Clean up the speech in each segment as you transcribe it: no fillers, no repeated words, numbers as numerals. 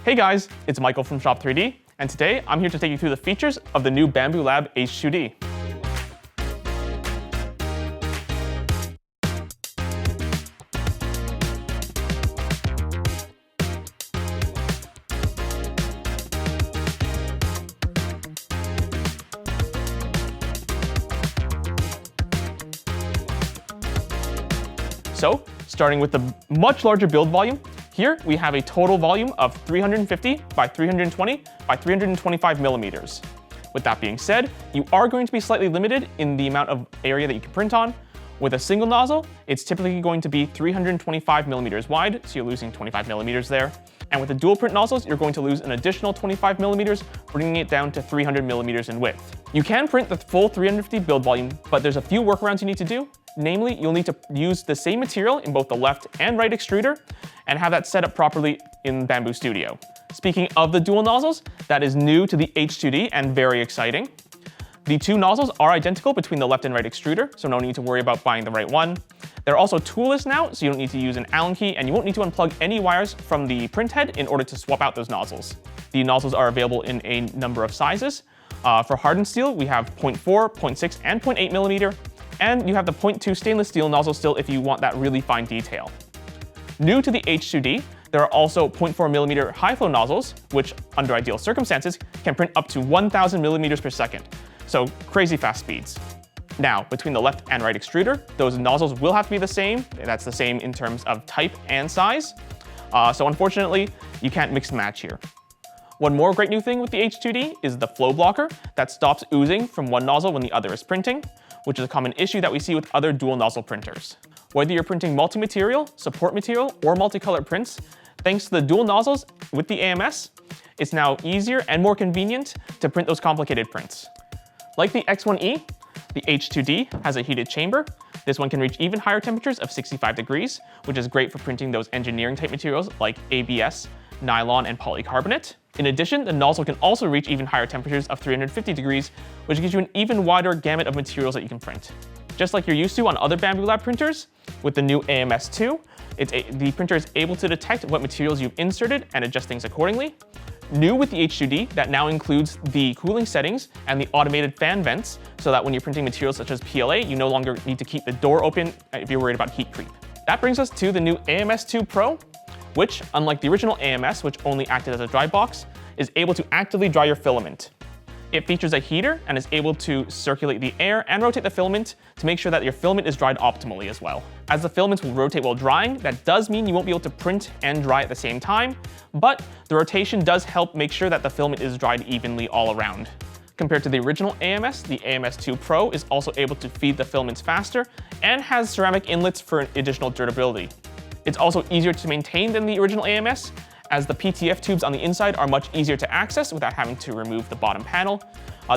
Hey guys, it's Michael from Shop 3D, and today I'm here to take you through the features of the new Bambu Lab H2D. So, starting with the much larger build volume, here we have a total volume of 350 by 320 by 325 millimeters. With that being said, you are going to be slightly limited in the amount of area that you can print on. With a single nozzle, it's typically going to be 325 millimeters wide, so you're losing 25 millimeters there. And with the dual print nozzles, you're going to lose an additional 25 millimeters, bringing it down to 300 millimeters in width. You can print the full 350 build volume, but there's a few workarounds you need to do. Namely, you'll need to use the same material in both the left and right extruder and have that set up properly in Bambu Studio. Speaking of the dual nozzles, that is new to the H2D and very exciting. The two nozzles are identical between the left and right extruder, so no need to worry about buying the right one. They're also toolless now, so you don't need to use an Allen key, and you won't need to unplug any wires from the print head in order to swap out those nozzles. The nozzles are available in a number of sizes. For hardened steel, we have 0.4, 0.6, and 0.8 millimeter. And you have the 0.2 stainless steel nozzle still if you want that really fine detail. New to the H2D, there are also 0.4 millimeter high flow nozzles, which under ideal circumstances can print up to 1,000 millimeters per second. So crazy fast speeds. Now, between the left and right extruder, those nozzles will have to be the same. That's the same in terms of type and size. So unfortunately, you can't mix and match here. One more great new thing with the H2D is the flow blocker that stops oozing from one nozzle when the other is printing, which is a common issue that we see with other dual nozzle printers. Whether you're printing multi-material, support material, or multicolored prints, thanks to the dual nozzles with the AMS, it's now easier and more convenient to print those complicated prints. Like the X1E, the H2D has a heated chamber. This one can reach even higher temperatures of 65 degrees, which is great for printing those engineering type materials like ABS, nylon, and polycarbonate. In addition, the nozzle can also reach even higher temperatures of 350 degrees, which gives you an even wider gamut of materials that you can print. Just like you're used to on other Bambu Lab printers, with the new AMS2, the printer is able to detect what materials you've inserted and adjust things accordingly. New with the H2D, that now includes the cooling settings and the automated fan vents, so that when you're printing materials such as PLA, you no longer need to keep the door open if you're worried about heat creep. That brings us to the new AMS2 Pro, which, unlike the original AMS, which only acted as a dry box, is able to actively dry your filament. It features a heater and is able to circulate the air and rotate the filament to make sure that your filament is dried optimally as well. As the filaments will rotate while drying, that does mean you won't be able to print and dry at the same time, but the rotation does help make sure that the filament is dried evenly all around. Compared to the original AMS, the AMS2 Pro is also able to feed the filaments faster and has ceramic inlets for additional durability. It's also easier to maintain than the original AMS, as the PTF tubes on the inside are much easier to access without having to remove the bottom panel.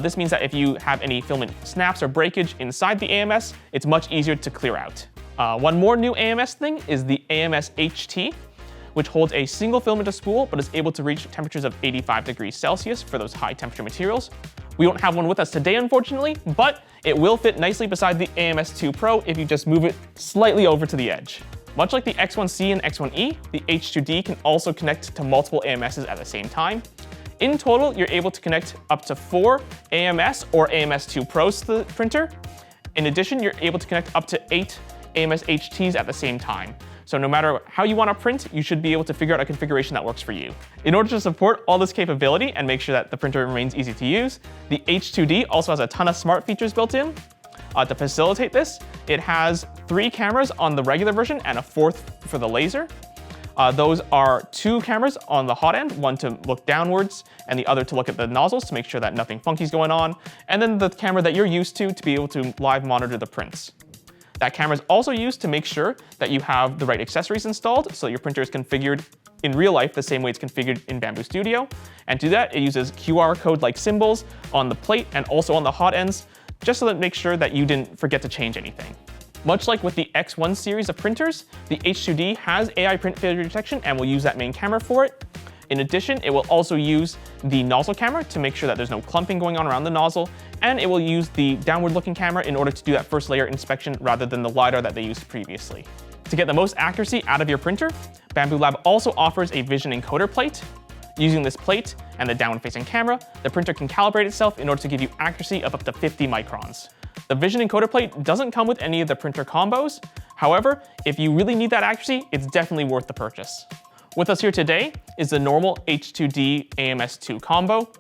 This means that if you have any filament snaps or breakage inside the AMS, it's much easier to clear out. One more new AMS thing is the AMS HT, which holds a single filament spool but is able to reach temperatures of 85 degrees Celsius for those high temperature materials. We don't have one with us today, unfortunately, but it will fit nicely beside the AMS2 Pro if you just move it slightly over to the edge. Much like the X1C and X1E, the H2D can also connect to multiple AMSs at the same time. In total, you're able to connect up to 4 AMS or AMS2 Pros to the printer. In addition, you're able to connect up to 8 AMS HTs at the same time. So no matter how you want to print, you should be able to figure out a configuration that works for you. In order to support all this capability and make sure that the printer remains easy to use, the H2D also has a ton of smart features built in. To facilitate this, it has 3 cameras on the regular version and a 4th for the laser. Those are 2 cameras on the hot end, one to look downwards and the other to look at the nozzles to make sure that nothing funky is going on, and then the camera that you're used to be able to live monitor the prints. That camera is also used to make sure that you have the right accessories installed so your printer is configured in real life the same way it's configured in Bambu Studio. And to that, it uses QR code-like symbols on the plate and also on the hot ends, just so that it makes sure that you didn't forget to change anything. Much like with the X1 series of printers, the H2D has AI print failure detection and will use that main camera for it. In addition, it will also use the nozzle camera to make sure that there's no clumping going on around the nozzle, and it will use the downward-looking camera in order to do that first layer inspection rather than the LiDAR that they used previously. To get the most accuracy out of your printer, Bambu Lab also offers a vision encoder plate. Using this plate and the downward-facing camera, the printer can calibrate itself in order to give you accuracy of up to 50 microns. The vision encoder plate doesn't come with any of the printer combos. However, if you really need that accuracy, it's definitely worth the purchase. With us here today is the normal H2D AMS2 combo.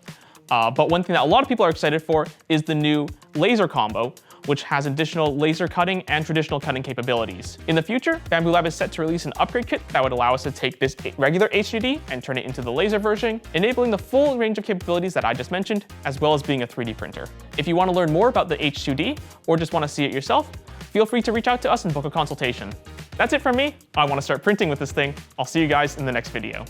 But one thing that a lot of people are excited for is the new laser combo, which has additional laser cutting and traditional cutting capabilities. In the future, Bambu Lab is set to release an upgrade kit that would allow us to take this regular H2D and turn it into the laser version, enabling the full range of capabilities that I just mentioned, as well as being a 3D printer. If you want to learn more about the H2D, or just want to see it yourself, feel free to reach out to us and book a consultation. That's it from me. I want to start printing with this thing. I'll see you guys in the next video.